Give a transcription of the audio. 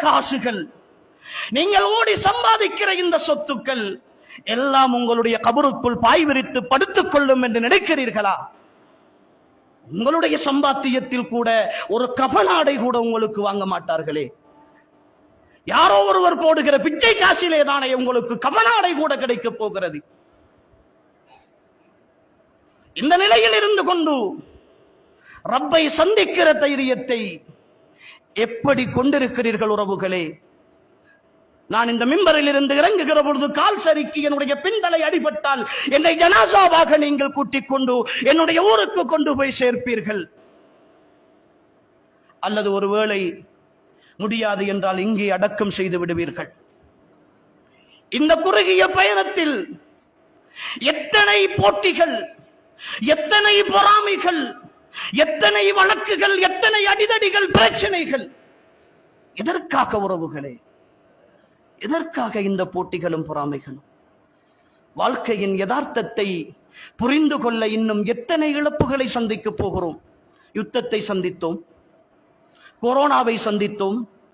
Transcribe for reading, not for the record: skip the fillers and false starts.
காசுகள், நீங்கள் ஓடி சம்பாதிக்கிற இந்த சொத்துக்கள் எல்லாம் உங்களுடைய கபருக்குள் பாய் விரித்து படுத்துக் கொள்ளும் என்று நினைக்கிறீர்களா? உங்களுடைய சம்பாத்தியத்தில் கூட ஒரு கபனாடை கூட உங்களுக்கு வாங்க மாட்டார்களே. யாரோ ஒருவர் போடுகிற பிச்சை காசிலே தானே உங்களுக்கு கபனாடை கூட கிடைக்க போகிறது. இந்த நிலையில் இருந்து கொண்டு ரப்பை சந்திக்கிற தைரியத்தை எப்படி கொண்டிருக்கிறீர்கள் உறவுகளே? நான் இந்த மிம்பரில் இருந்து இறங்குகிற பொழுது கால் சறுக்கி என்னுடைய பின்தலை அடிபட்டால் என்னை ஜனாசாவாக நீங்கள் கூட்டிக் கொண்டு என்னுடைய ஊருக்கு கொண்டு போய் சேர்ப்பீர்கள். அல்லது ஒருவேளை முடியாது என்றால் இங்கே அடக்கம் செய்து விடுவீர்கள். இந்த குறுகிய பயணத்தில் எத்தனை போட்டிகள், எத்தனை பொறாமைகள், எத்தனை வழக்குகள், எத்தனை அடிதடிகள், பிரச்சனைகள். எதற்காக உறவுகளே? எதற்காக இந்த போட்டிகளும் பொறாமைகளும்? வாழ்க்கையின் யதார்த்தத்தை புரிந்து கொள்ள இன்னும் எத்தனை இழப்புகளை சந்திக்க போகிறோம். யுத்தத்தை சந்தித்தோம், கொரோனாவை சந்தித்தோம்,